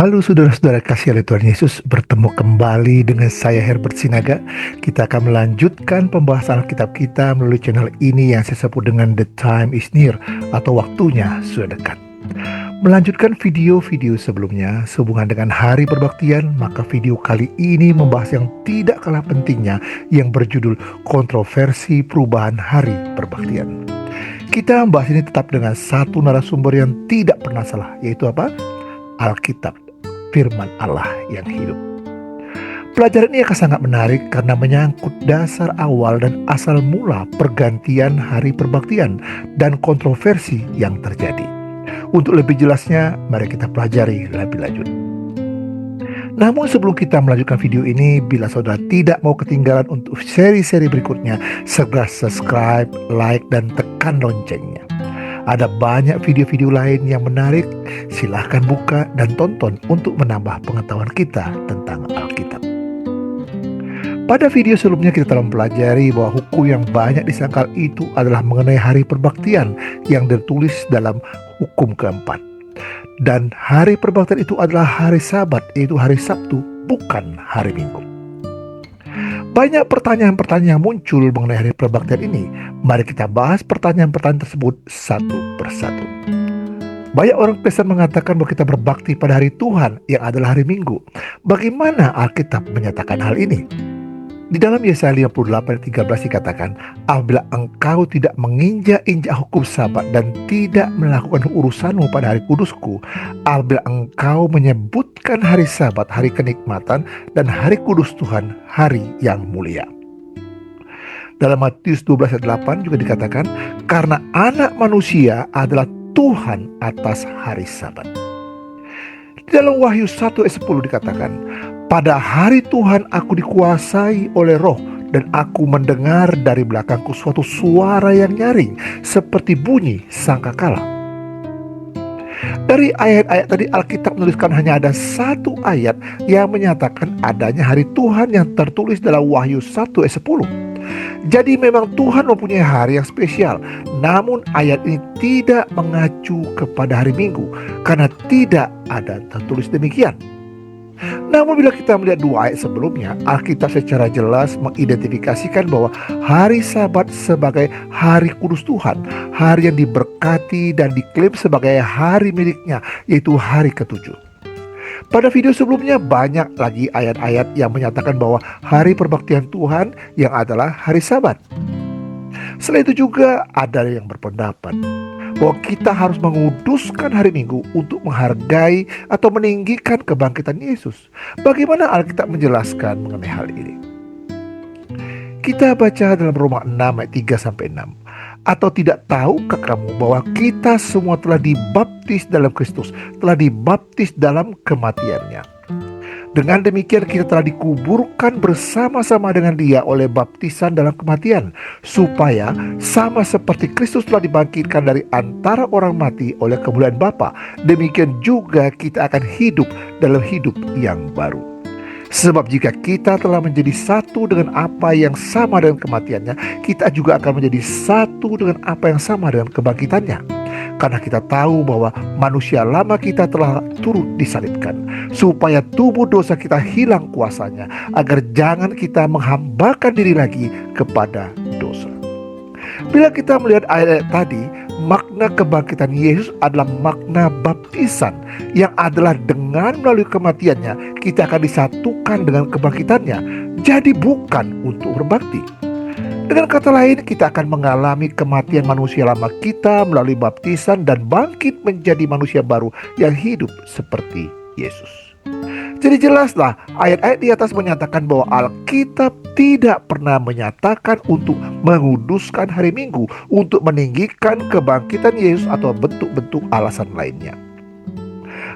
Halo saudara-saudara kasih oleh Tuhan Yesus, bertemu kembali dengan saya Herbert Sinaga. Kita akan melanjutkan pembahasan Alkitab kita melalui channel ini yang saya sebut dengan The Time is Near atau waktunya sudah dekat. Melanjutkan video-video sebelumnya sehubungan dengan hari perbaktian, maka video kali ini membahas yang tidak kalah pentingnya yang berjudul kontroversi perubahan hari perbaktian. Kita membahas ini tetap dengan satu narasumber yang tidak pernah salah, yaitu apa? Alkitab, firman Allah yang hidup. Pelajaran ini akan sangat menarik karena menyangkut dasar awal dan asal mula pergantian hari perbaktian dan kontroversi yang terjadi. Untuk lebih jelasnya, mari kita pelajari lebih lanjut. Namun sebelum kita melanjutkan video ini, bila saudara tidak mau ketinggalan untuk seri-seri berikutnya, segera subscribe, like, dan tekan loncengnya. Ada banyak video-video lain yang menarik, silahkan buka dan tonton untuk menambah pengetahuan kita tentang Alkitab. Pada video sebelumnya kita telah mempelajari bahwa hukum yang banyak disangkal itu adalah mengenai hari perbaktian yang tertulis dalam hukum keempat. Dan hari perbaktian itu adalah hari Sabat, yaitu hari Sabtu, bukan hari Minggu. Banyak pertanyaan-pertanyaan yang muncul mengenai hari perbaktian ini. Mari kita bahas pertanyaan-pertanyaan tersebut satu persatu. Banyak orang Kristen mengatakan bahwa kita berbakti pada hari Tuhan yang adalah hari Minggu. Bagaimana Alkitab menyatakan hal ini? Di dalam Yesaya 58:13 dikatakan, apabila engkau tidak menginjak-injak hukum Sabat dan tidak melakukan urusanmu pada hari kudusku, apabila engkau menyebutkan hari Sabat, hari kenikmatan, dan hari kudus Tuhan, hari yang mulia. Dalam Matius 12:8 juga dikatakan, karena anak manusia adalah Tuhan atas hari Sabat. Di dalam Wahyu 1:10 dikatakan, pada hari Tuhan aku dikuasai oleh roh dan aku mendengar dari belakangku suatu suara yang nyaring seperti bunyi sangkakala. Dari ayat-ayat tadi Alkitab menuliskan hanya ada satu ayat yang menyatakan adanya hari Tuhan yang tertulis dalam Wahyu 1:10. Jadi memang Tuhan mempunyai hari yang spesial. Namun ayat ini tidak mengacu kepada hari Minggu karena tidak ada tertulis demikian. Namun bila kita melihat dua ayat sebelumnya, Alkitab secara jelas mengidentifikasikan bahwa hari Sabat sebagai hari kudus Tuhan, hari yang diberkati dan diklaim sebagai hari miliknya, yaitu hari ketujuh. Pada video sebelumnya banyak lagi ayat-ayat yang menyatakan bahwa hari perbaktian Tuhan yang adalah hari Sabat. Selain itu juga ada yang berpendapat bahwa kita harus menguduskan hari Minggu untuk menghargai atau meninggikan kebangkitan Yesus. Bagaimana Alkitab menjelaskan mengenai hal ini? Kita baca dalam Roma 6 ayat 3-6. Atau tidak tahukah kamu bahwa kita semua telah dibaptis dalam Kristus, telah dibaptis dalam kematiannya? Dengan demikian kita telah dikuburkan bersama-sama dengan Dia oleh baptisan dalam kematian, supaya sama seperti Kristus telah dibangkitkan dari antara orang mati oleh kemuliaan Bapa, demikian juga kita akan hidup dalam hidup yang baru. Sebab jika kita telah menjadi satu dengan apa yang sama dengan kematiannya, kita juga akan menjadi satu dengan apa yang sama dengan kebangkitannya. Karena kita tahu bahwa manusia lama kita telah turut disalibkan, supaya tubuh dosa kita hilang kuasanya, agar jangan kita menghambakan diri lagi kepada dosa. Bila kita melihat ayat-ayat tadi, makna kebangkitan Yesus adalah makna baptisan, yang adalah dengan melalui kematiannya kita akan disatukan dengan kebangkitannya. Jadi bukan untuk berbakti. Dengan kata lain, kita akan mengalami kematian manusia lama kita melalui baptisan dan bangkit menjadi manusia baru yang hidup seperti Yesus. Jadi jelaslah ayat-ayat di atas menyatakan bahwa Alkitab tidak pernah menyatakan untuk menguduskan hari Minggu untuk meninggikan kebangkitan Yesus atau bentuk-bentuk alasan lainnya.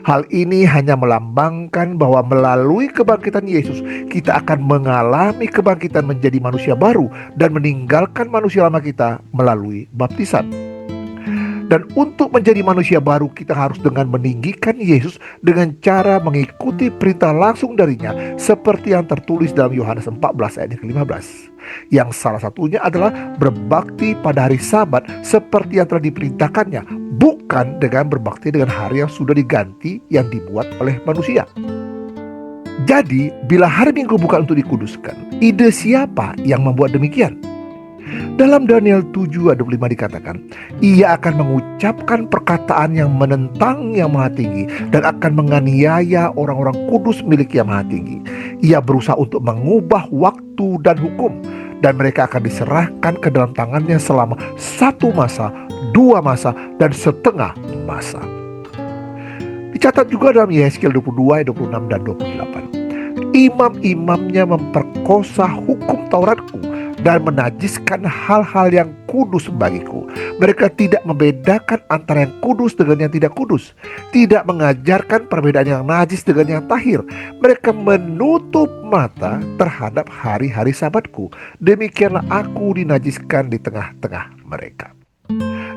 Hal ini hanya melambangkan bahwa melalui kebangkitan Yesus kita akan mengalami kebangkitan menjadi manusia baru dan meninggalkan manusia lama kita melalui baptisan. Dan untuk menjadi manusia baru, kita harus dengan meninggikan Yesus dengan cara mengikuti perintah langsung darinya, seperti yang tertulis dalam Yohanes 14 ayat 15. Yang salah satunya adalah berbakti pada hari Sabat seperti yang telah diperintahkannya, bukan dengan berbakti dengan hari yang sudah diganti yang dibuat oleh manusia. Jadi, bila hari Minggu bukan untuk dikuduskan, ide siapa yang membuat demikian? Dalam Daniel 7 ayat 25 dikatakan, ia akan mengucapkan perkataan yang menentang Yang Maha Tinggi dan akan menganiaya orang-orang kudus milik Yang Maha Tinggi. Ia berusaha untuk mengubah waktu dan hukum, dan mereka akan diserahkan ke dalam tangannya selama 1 masa, 2 masa, dan setengah masa. Dicatat juga dalam Yehezkiel 22 ayat 26 dan 28. Imam-imamnya memperkosa hukum Tauratku dan menajiskan hal-hal yang kudus bagiku. Mereka tidak membedakan antara yang kudus dengan yang tidak kudus, tidak mengajarkan perbedaan yang najis dengan yang tahir. Mereka menutup mata terhadap hari-hari Sabatku. Demikianlah aku dinajiskan di tengah-tengah mereka.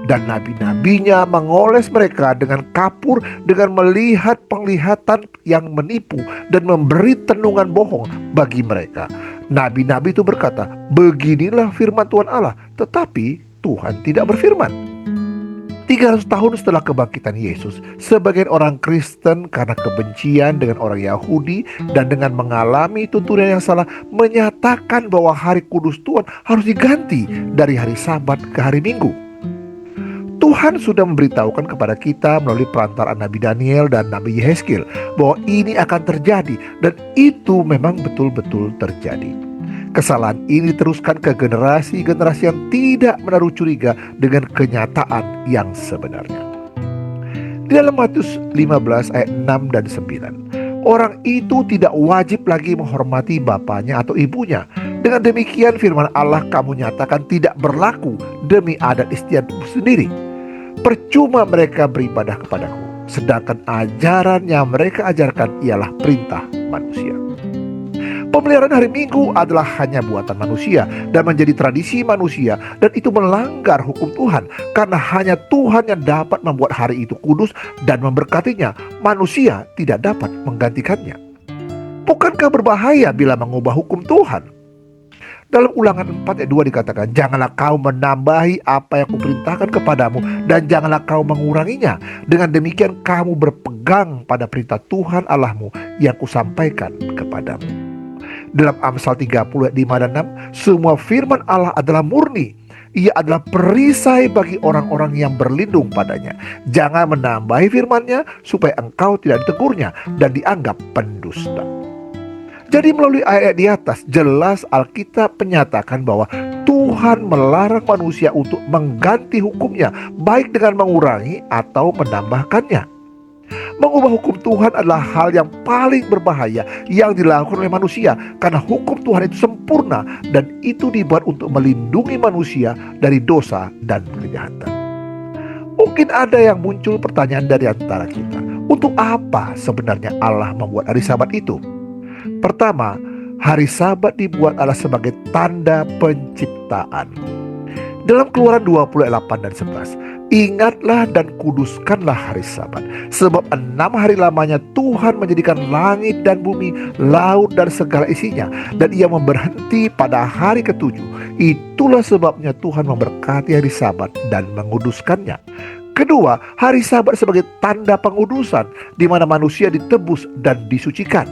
Dan nabi-nabinya mengoles mereka dengan kapur, dengan melihat penglihatan yang menipu dan memberi tenungan bohong bagi mereka. Nabi-nabi itu berkata, beginilah firman Tuhan Allah, tetapi Tuhan tidak berfirman. 300 tahun setelah kebangkitan Yesus, sebagian orang Kristen karena kebencian dengan orang Yahudi dan dengan mengalami tuntunan yang salah, menyatakan bahwa hari kudus Tuhan harus diganti dari hari Sabat ke hari Minggu. Tuhan sudah memberitahukan kepada kita melalui perantaraan Nabi Daniel dan Nabi Yehezkiel bahwa ini akan terjadi, dan itu memang betul-betul terjadi. Kesalahan ini diteruskan ke generasi-generasi yang tidak menaruh curiga dengan kenyataan yang sebenarnya. Di dalam Matius 15 ayat 6 dan 9, orang itu tidak wajib lagi menghormati bapaknya atau ibunya. Dengan demikian firman Allah kamu nyatakan tidak berlaku demi adat istiadatmu sendiri. Percuma mereka beribadah kepadaku, sedangkan ajaran yang mereka ajarkan ialah perintah manusia. Pemeliharaan hari Minggu adalah hanya buatan manusia dan menjadi tradisi manusia, dan itu melanggar hukum Tuhan, karena hanya Tuhan yang dapat membuat hari itu kudus dan memberkatinya. Manusia tidak dapat menggantikannya. Bukankah berbahaya bila mengubah hukum Tuhan? Dalam Ulangan 4 ayat 2 dikatakan, janganlah kau menambahi apa yang kuperintahkan kepadamu, dan janganlah kau menguranginya. Dengan demikian kamu berpegang pada perintah Tuhan Allahmu yang kusampaikan kepadamu. Dalam Amsal 30 ayat 5 dan 6, semua firman Allah adalah murni. Ia adalah perisai bagi orang-orang yang berlindung padanya. Jangan menambahi firman-Nya supaya engkau tidak ditegurnya dan dianggap pendusta. Jadi melalui ayat di atas, jelas Alkitab menyatakan bahwa Tuhan melarang manusia untuk mengganti hukumnya, baik dengan mengurangi atau menambahkannya. Mengubah hukum Tuhan adalah hal yang paling berbahaya yang dilakukan oleh manusia, karena hukum Tuhan itu sempurna dan itu dibuat untuk melindungi manusia dari dosa dan kejahatan. Mungkin ada yang muncul pertanyaan dari antara kita, untuk apa sebenarnya Allah membuat hari Sabat itu? Pertama, hari Sabat dibuat adalah sebagai tanda penciptaan. Dalam Keluaran 20 ayat 8 dan 11, ingatlah dan kuduskanlah hari Sabat, sebab 6 hari lamanya Tuhan menjadikan langit dan bumi, laut dan segala isinya, dan ia memberhenti pada hari ketujuh. Itulah sebabnya Tuhan memberkati hari Sabat dan menguduskannya. Kedua, hari Sabat sebagai tanda pengudusan, di mana manusia ditebus dan disucikan.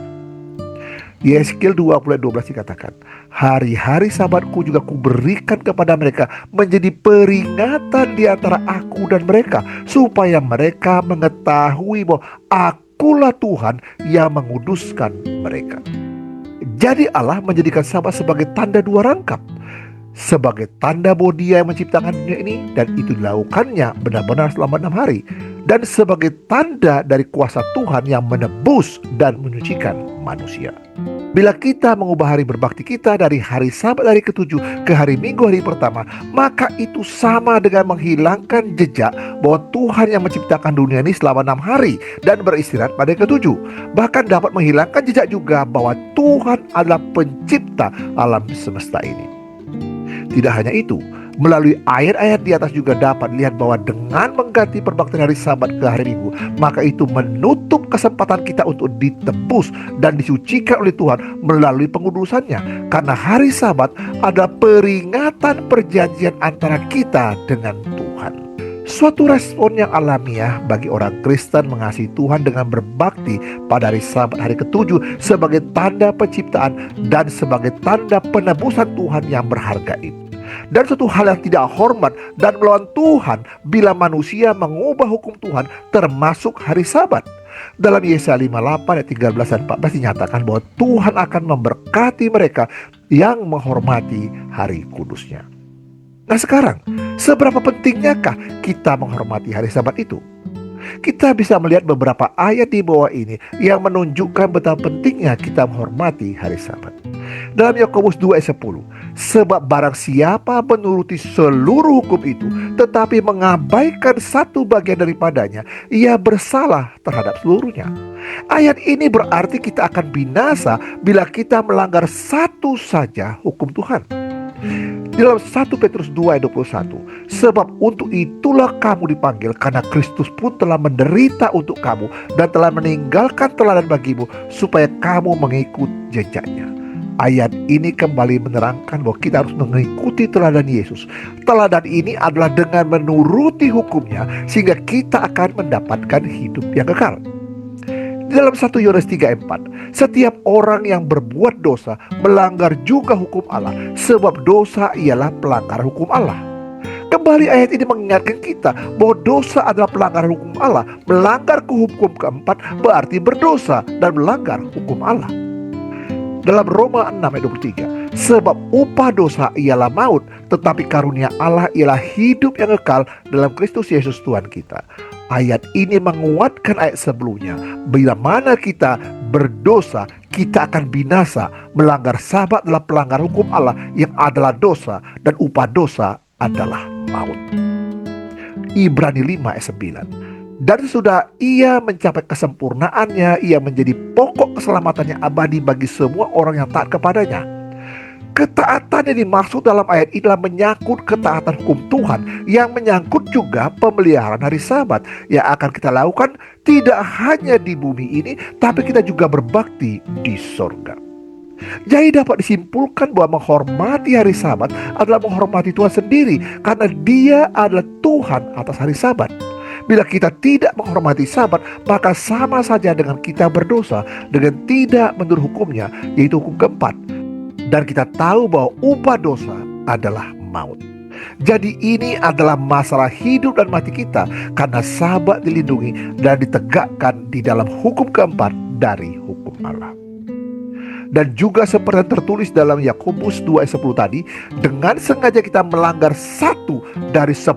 Yehezkiel 20:12 dikatakan, hari-hari Sabatku juga kuberikan kepada mereka menjadi peringatan di antara aku dan mereka, supaya mereka mengetahui bahwa akulah Tuhan yang menguduskan mereka. Jadi Allah menjadikan Sabat sebagai tanda dua rangkap, sebagai tanda bahwa Dia yang menciptakan dunia ini, dan itu dilakukannya benar-benar selama 6 hari, dan sebagai tanda dari kuasa Tuhan yang menebus dan menyucikan manusia. Bila kita mengubah hari berbakti kita dari hari Sabat hari ketujuh ke hari Minggu hari pertama, maka itu sama dengan menghilangkan jejak bahwa Tuhan yang menciptakan dunia ini selama 6 hari dan beristirahat pada ketujuh. Bahkan dapat menghilangkan jejak juga bahwa Tuhan adalah pencipta alam semesta ini. Tidak hanya itu, Melalui ayat-ayat di atas juga dapat dilihat bahwa dengan mengganti perbaktian hari Sabat ke hari Minggu, maka itu menutup kesempatan kita untuk ditebus dan disucikan oleh Tuhan melalui pengudusannya. Karena hari Sabat adalah peringatan perjanjian antara kita dengan Tuhan. Suatu respon yang alamiah bagi orang Kristen mengasihi Tuhan dengan berbakti pada hari Sabat hari ketujuh sebagai tanda penciptaan dan sebagai tanda penebusan Tuhan yang berharga itu. Dan suatu hal yang tidak hormat dan melawan Tuhan bila manusia mengubah hukum Tuhan termasuk hari Sabat. Dalam Yesaya 58 ayat 13 dan 14 dinyatakan bahwa Tuhan akan memberkati mereka yang menghormati hari kudusnya. Nah sekarang, seberapa pentingnyakah kita menghormati hari Sabat itu? Kita bisa melihat beberapa ayat di bawah ini yang menunjukkan betapa pentingnya kita menghormati hari Sabat. Dalam Yakobus 2 ayat 10, sebab barang siapa menuruti seluruh hukum itu tetapi mengabaikan satu bagian daripadanya, ia bersalah terhadap seluruhnya. Ayat ini berarti kita akan binasa bila kita melanggar satu saja hukum Tuhan. Dalam 1 Petrus 2 ayat 21, sebab untuk itulah kamu dipanggil, karena Kristus pun telah menderita untuk kamu dan telah meninggalkan teladan bagimu supaya kamu mengikut jejaknya. Ayat ini kembali menerangkan bahwa kita harus mengikuti teladan Yesus. Teladan ini adalah dengan menuruti hukumnya sehingga kita akan mendapatkan hidup yang kekal. Di dalam 1 Yohanes 3 ayat 4, setiap orang yang berbuat dosa melanggar juga hukum Allah, sebab dosa ialah pelanggaran hukum Allah. Kembali ayat ini mengingatkan kita bahwa dosa adalah pelanggaran hukum Allah. Melanggar ke hukum keempat berarti berdosa dan melanggar hukum Allah. Dalam Roma 6 ayat 23, sebab upah dosa ialah maut, tetapi karunia Allah ialah hidup yang kekal dalam Kristus Yesus Tuhan kita. Ayat ini menguatkan ayat sebelumnya, bila mana kita berdosa, kita akan binasa. Melanggar Sabat adalah pelanggaran hukum Allah yang adalah dosa, dan upah dosa adalah maut. Ibrani 5 ayat 9, dan sudah ia mencapai kesempurnaannya, ia menjadi pokok keselamatannya abadi bagi semua orang yang taat kepadanya. Ketaatan yang dimaksud dalam ayat ini adalah menyangkut ketaatan hukum Tuhan, yang menyangkut juga pemeliharaan hari Sabat yang akan kita lakukan tidak hanya di bumi ini, tapi kita juga berbakti di sorga. Jadi dapat disimpulkan bahwa menghormati hari Sabat adalah menghormati Tuhan sendiri, karena Dia adalah Tuhan atas hari Sabat. Bila kita tidak menghormati Sabat, maka sama saja dengan kita berdosa dengan tidak menurut hukumnya, yaitu hukum keempat. Dan kita tahu bahwa upah dosa adalah maut. Jadi ini adalah masalah hidup dan mati kita, karena Sabat dilindungi dan ditegakkan di dalam hukum keempat dari hukum Allah. Dan juga seperti yang tertulis dalam Yakobus 2 ayat 10 tadi, dengan sengaja kita melanggar satu dari 10,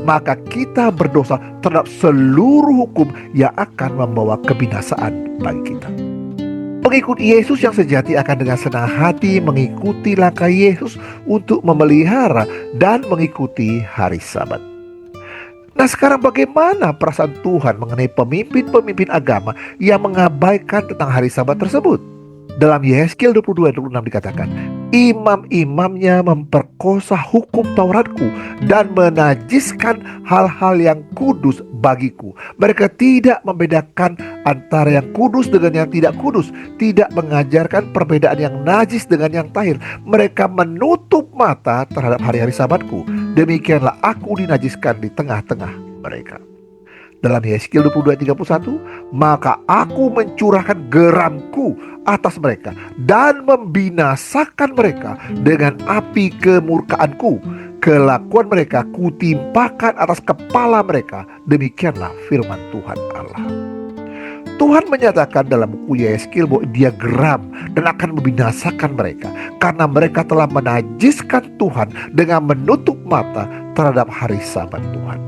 maka kita berdosa terhadap seluruh hukum yang akan membawa kebinasaan bagi kita. Pengikut Yesus yang sejati akan dengan senang hati mengikuti langkah Yesus untuk memelihara dan mengikuti hari Sabat. Nah sekarang bagaimana perasaan Tuhan mengenai pemimpin-pemimpin agama yang mengabaikan tentang hari Sabat tersebut? Dalam Yehezkiel 22 ayat 26 dikatakan, imam-imamnya memperkosa hukum Tauratku dan menajiskan hal-hal yang kudus bagiku. Mereka tidak membedakan antara yang kudus dengan yang tidak kudus, tidak mengajarkan perbedaan yang najis dengan yang tahir. Mereka menutup mata terhadap hari-hari Sabatku. Demikianlah aku dinajiskan di tengah-tengah mereka. Dalam Yehezkiel 22 ayat 31, maka aku mencurahkan geramku atas mereka dan membinasakan mereka dengan api kemurkaanku. Kelakuan mereka kutimpakan atas kepala mereka. Demikianlah firman Tuhan Allah. Tuhan menyatakan dalam buku Yehezkiel bahwa Dia geram dan akan membinasakan mereka, karena mereka telah menajiskan Tuhan dengan menutup mata terhadap hari Sabat Tuhan.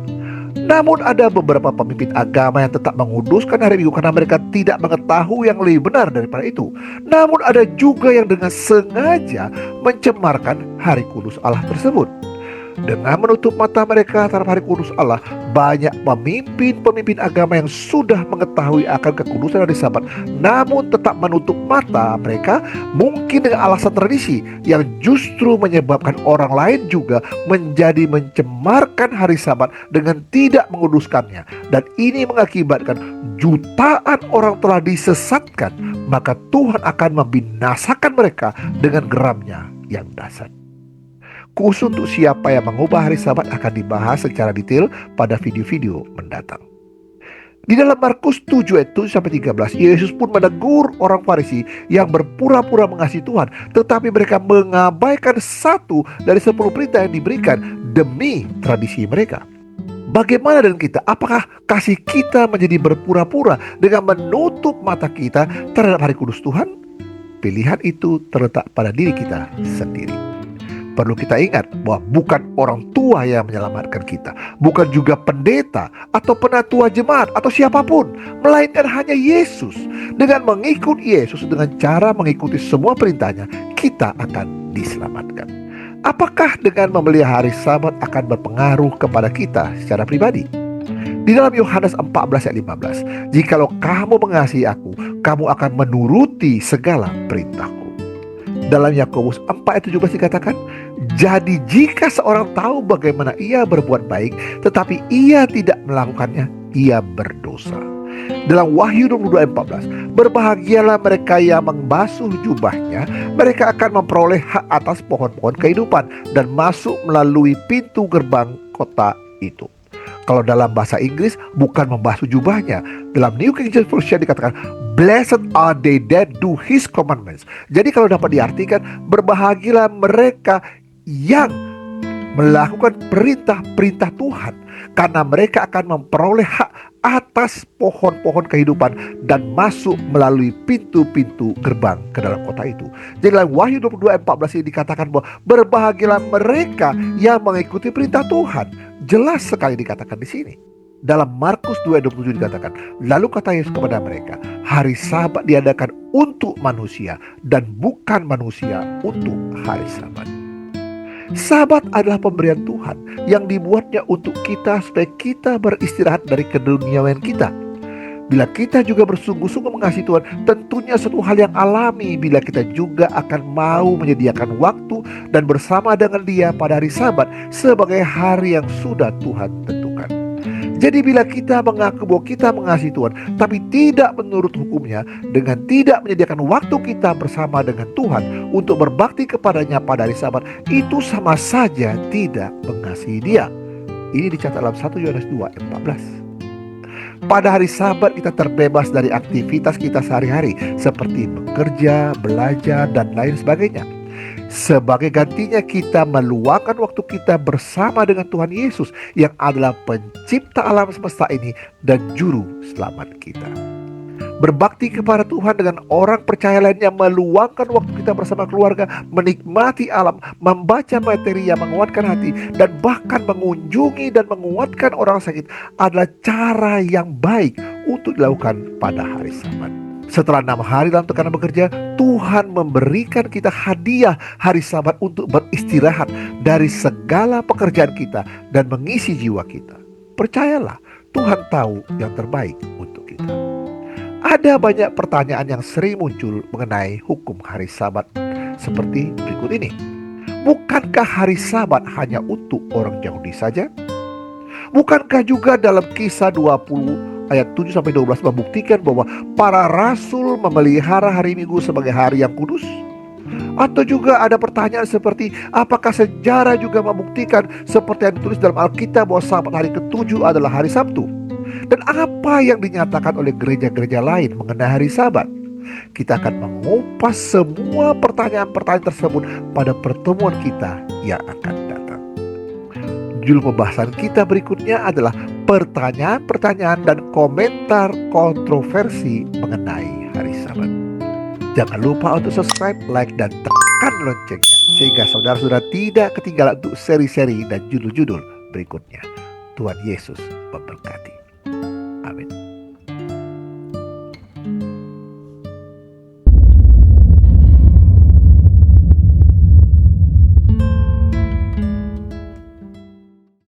Namun ada beberapa pemimpin agama yang tetap menguduskan hari Minggu karena mereka tidak mengetahui yang lebih benar daripada itu. Namun ada juga yang dengan sengaja mencemarkan hari kudus Allah tersebut. Dengan menutup mata mereka terhadap hari kudus Allah, Banyak pemimpin-pemimpin agama yang sudah mengetahui akan kekudusan hari Sabat, namun tetap menutup mata mereka, mungkin dengan alasan tradisi yang justru menyebabkan orang lain juga menjadi mencemarkan hari Sabat dengan tidak menguduskannya. Dan ini mengakibatkan jutaan orang telah disesatkan, maka Tuhan akan membinasakan mereka dengan geramnya yang dahsyat. Khusus untuk siapa yang mengubah hari Sabat akan dibahas secara detail pada video-video mendatang. Di dalam Markus 7 ayat 7-13, Yesus pun menegur orang Farisi yang berpura-pura mengasihi Tuhan, tetapi mereka mengabaikan satu dari 10 perintah yang diberikan demi tradisi mereka. Bagaimana dengan kita? Apakah kasih kita menjadi berpura-pura dengan menutup mata kita terhadap hari kudus Tuhan? Pilihan itu terletak pada diri kita sendiri. Perlu kita ingat bahwa bukan orang tua yang menyelamatkan kita, bukan juga pendeta atau penatua jemaat atau siapapun, melainkan hanya Yesus. Dengan mengikuti Yesus, dengan cara mengikuti semua perintahnya, kita akan diselamatkan. Apakah dengan memelihara hari Sabat akan berpengaruh kepada kita secara pribadi? Di dalam Yohanes 14 ayat 15, "Jikalau kamu mengasihi aku, kamu akan menuruti segala perintahku." Dalam Yakobus 4 ayat 17 dikatakan, "Jadi jika seorang tahu bagaimana ia berbuat baik, tetapi ia tidak melakukannya, ia berdosa." Dalam Wahyu 22 ayat 14, "Berbahagialah mereka yang membasuh jubahnya, mereka akan memperoleh hak atas pohon-pohon kehidupan dan masuk melalui pintu gerbang kota itu." Kalau dalam bahasa Inggris bukan membasuh jubahnya. Dalam New King James Version dikatakan, "Blessed are they that do his commandments." Jadi kalau dapat diartikan, berbahagialah mereka yang melakukan perintah-perintah Tuhan, karena mereka akan memperoleh hak atas pohon-pohon kehidupan dan masuk melalui pintu-pintu gerbang ke dalam kota itu. Jadi dalam Wahyu 22 ayat 14 ini dikatakan bahwa berbahagialah mereka yang mengikuti perintah Tuhan. Jelas sekali dikatakan di sini. Dalam Markus 2 ayat 27 dikatakan, "Lalu kata Yesus kepada mereka, hari Sabat diadakan untuk manusia dan bukan manusia untuk hari Sabat." Sabat adalah pemberian Tuhan yang dibuatnya untuk kita supaya kita beristirahat dari keduniawian kita. Bila kita juga bersungguh-sungguh mengasihi Tuhan, tentunya suatu hal yang alami bila kita juga akan mau menyediakan waktu dan bersama dengan Dia pada hari Sabat sebagai hari yang sudah Tuhan tentukan. Jadi bila kita mengaku bahwa kita mengasihi Tuhan tapi tidak menurut hukumnya, dengan tidak menyediakan waktu kita bersama dengan Tuhan untuk berbakti kepadanya pada hari Sabat, itu sama saja tidak mengasihi Dia. Ini dicatat dalam 1 Yohanes 2 ayat 14. Pada hari Sabat kita terbebas dari aktivitas kita sehari-hari seperti bekerja, belajar, dan lain sebagainya. Sebagai gantinya kita meluangkan waktu kita bersama dengan Tuhan Yesus yang adalah pencipta alam semesta ini dan juru selamat kita. Berbakti kepada Tuhan dengan orang percaya lainnya, meluangkan waktu kita bersama keluarga, menikmati alam, membaca materi yang menguatkan hati, dan bahkan mengunjungi dan menguatkan orang sakit adalah cara yang baik untuk dilakukan pada hari Sabat. Setelah 6 hari dalam tekanan bekerja, Tuhan memberikan kita hadiah hari Sabat untuk beristirahat dari segala pekerjaan kita dan mengisi jiwa kita. Percayalah, Tuhan tahu yang terbaik untuk kita. Ada banyak pertanyaan yang sering muncul mengenai hukum hari Sabat seperti berikut ini. Bukankah hari Sabat hanya untuk orang Yahudi saja? Bukankah juga dalam Kisah 20 ayat 7-12 membuktikan bahwa para rasul memelihara hari Minggu sebagai hari yang kudus? Atau juga ada pertanyaan seperti, apakah sejarah juga membuktikan seperti yang ditulis dalam Alkitab bahwa Sabat hari ke-7 adalah hari Sabtu? Dan apa yang dinyatakan oleh gereja-gereja lain mengenai hari Sabat? Kita akan mengupas semua pertanyaan-pertanyaan tersebut pada pertemuan kita yang akan datang. Judul pembahasan kita berikutnya adalah pertanyaan-pertanyaan dan komentar kontroversi mengenai hari Sabat. Jangan lupa untuk subscribe, like, dan tekan loncengnya sehingga saudara-saudara tidak ketinggalan untuk seri-seri dan judul-judul berikutnya. Tuhan Yesus memberkati. Amin.